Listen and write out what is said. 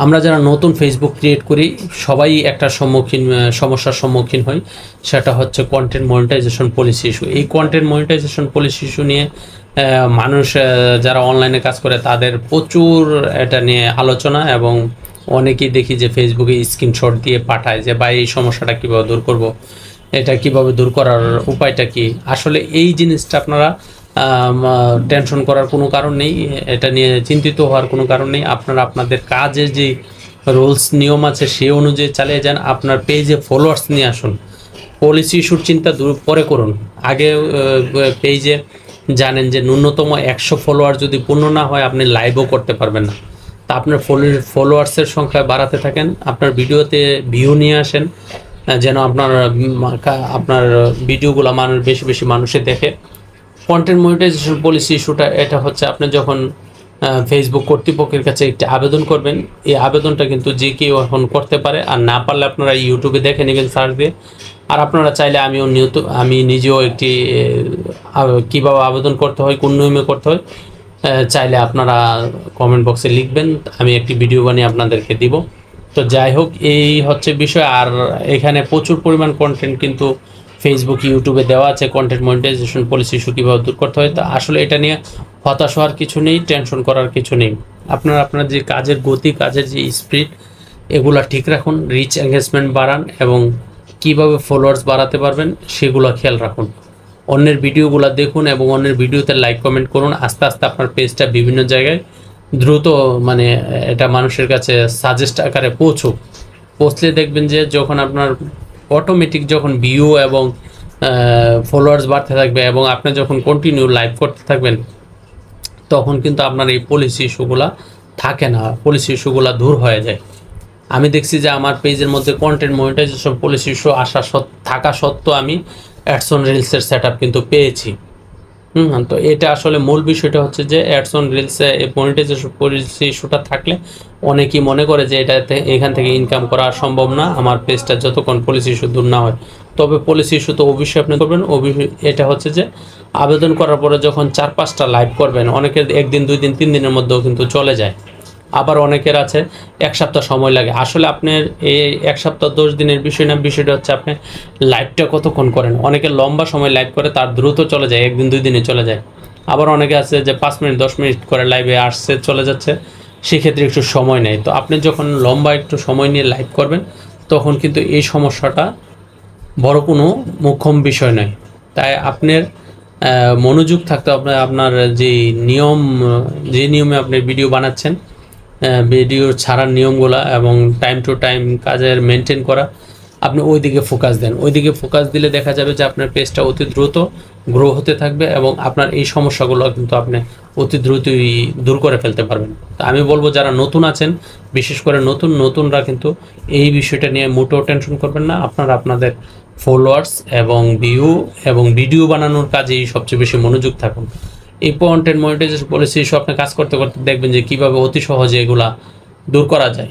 আমরা যারা নতুন ফেসবুক ক্রিয়েট করি সবাই একটা সমস্যার সম্মুখীন হই, সেটা হচ্ছে কন্টেন্ট মনিটাইজেশন পলিসি ইস্যু। এই কন্টেন্ট মনিটাইজেশন পলিসি ইস্যু নিয়ে মানুষ যারা অনলাইনে কাজ করে তাদের প্রচুর এটা নিয়ে আলোচনা, এবং অনেকেই দেখি যে ফেসবুকে স্ক্রিনশট দিয়ে পাঠায় যে ভাই এই সমস্যাটা কীভাবে দূর করব, এটা কিভাবে দূর করার উপায়টা কি। আসলে এই জিনিসটা আপনারা টেনশন করার কোনো কারণ নেই, এটা নিয়ে চিন্তিত হওয়ার কোনো কারণ নেই। আপনারা আপনাদের কাজের যে রুলস নিয়ম আছে সেই অনুযায়ী চালিয়ে যান। আপনার পেজে ফলোয়ার্স নিয়ে আসুন, পলিসি ইস্যুর চিন্তা দূর পরে করুন। আগে পেজে জানেন যে ন্যূনতম 100 ফলোয়ার যদি পূর্ণ না হয় আপনি লাইভও করতে পারবেন না। তা আপনার ফলোয়ার্সের সংখ্যা বাড়াতে থাকেন, আপনার ভিডিওতে ভিউ নিয়ে আসেন যেন আপনার ভিডিওগুলো বেশি বেশি মানুষে দেখে। কন্টেন্ট মনিটাইজেশন পলিসি ইস্যুটা এটা হচ্ছে আপনি যখন ফেসবুক কর্তৃপক্ষের কাছে একটি আবেদন করবেন, এই আবেদনটা কিন্তু যে কেউ এখন করতে পারে, আর না পারলে আপনারা ইউটিউবে দেখে নেবেন সার্চ দিয়ে। আর আপনারা চাইলে আমি নিজেও একটি কীভাবে আবেদন করতে হয়, কোন নিয়মে করতে হয় চাইলে আপনারা কমেন্ট বক্সে লিখবেন, আমি একটি ভিডিও বানিয়ে আপনাদেরকে দিব। তো যাই হোক, এই হচ্ছে বিষয়। আর এখানে প্রচুর পরিমাণ কন্টেন্ট কিন্তু ফেসবুক ইউটিউবে দেওয়া আছে, কন্টেন্ট মনিটাইজেশন পলিসি ইস্যু কীভাবে দূর করতে হয়। তো আসলে এটা নিয়ে হতাশ হওয়ার কিছু নেই, টেনশন করার কিছু নেই। আপনার যে কাজের গতি, কাজের যে স্পিড, এগুলা ঠিক রাখুন, রিচ এঙ্গেজমেন্ট বাড়ান, এবং কিভাবে ফলোয়ার্স বাড়াতে পারবেন সেগুলো খেয়াল রাখুন। অন্যের ভিডিওগুলো দেখুন এবং অন্যের ভিডিওতে লাইক কমেন্ট করুন। আস্তে আস্তে আপনার পেজটা বিভিন্ন জায়গায় দ্রুত এটা মানুষের কাছে সাজেস্ট আকারে পৌঁছলে দেখবেন যে যখন আপনার অটোমেটিক যখন ভিউ এবং ফলোয়ার্স বাড়তে থাকবে এবং আপনি যখন কন্টিনিউ লাইভ করতে থাকবেন, তখন কিন্তু আপনার এই পলিসি ইস্যুগুলা থাকে না, পলিসি ইস্যুগুলা দূর হয়ে যায়। আমি দেখছি যে আমার পেজের মধ্যে কন্টেন্ট মনিটাইজেশন পলিসি ইস্যু থাকা সত্ত্বেও আমি অ্যাডস অন রিলসের সেটআপ কিন্তু পেয়েছি। তো এটা আসলে মূল বিষয়টা হচ্ছে যে অ্যাডস অন রিলসে এই মনিটাইজেশন পলিসি ইস্যুটা থাকলে অনেকেই মনে করে যে এখান থেকে ইনকাম করা সম্ভব না আমার পেজটা যতক্ষণ পলিসি ইস্যু দূর না হয়। তবে পলিসি ইস্যু তো অবশ্যই আপনি করবেন। এটা হচ্ছে যে আবেদন করার পরে যখন 4-5টা লাইভ করবেন, অনেকের 1 দিন 2 দিন 3 দিনের মধ্যেও কিন্তু চলে যায়, আবার অনেকের আছে 1 সপ্তাহ সময় লাগে। আসলে আপনার এই 1 সপ্তাহ 10 দিনের বিষয় না, বিষয়টা হচ্ছে আপনি লাইভটা কতক্ষণ করেন। অনেকে লম্বা সময় লাইভ করে, তার দ্রুত চলে যায়, 1 দিন 2 দিনে চলে যায়। আবার অনেকে আছে যে 5 মিনিট 10 মিনিট করে লাইভে আসছে চলে যাচ্ছে, সেক্ষেত্রে একটু সময় নেয়। তো আপনি যখন লম্বা একটু সময় নিয়ে লাইভ করবেন তখন কিন্তু এই সমস্যাটা বড় কোনো মোক্ষম বিষয় নয়। তাই আপনার মনোযোগ থাকতে হবে, আপনার যে নিয়মে আপনি ভিডিও বানাচ্ছেন, ভিডিও ছাড়ার নিয়মগুলো এবং টাইম টু টাইম কাজের মেনটেন করা, আপনি ওই দিকে ফোকাস দেন। ওই দিকে ফোকাস দিলে দেখা যাবে যে আপনার পেজটা অতি দ্রুত গ্রো হতে থাকবে এবং আপনার এই সমস্যাগুলো কিন্তু আপনি অতি দ্রুতই দূর করে ফেলতে পারবেন। তো আমি বলবো যারা নতুন আছেন, বিশেষ করে নতুনরা কিন্তু এই বিষয়টা নিয়ে মোটেও টেনশন করবেন না। আপনারা আপনাদের ফলোয়ার্স এবং ভিউ এবং ভিডিও বানানোর কাজেই সবচেয়ে বেশি মনোযোগ থাকুন। এই কন্টেন্ট মনিটাইজেশন পলিসি ইস্যু আপনি কাজ করতে করতে দেখবেন যে কীভাবে অতি সহজে এগুলা দূর করা যায়।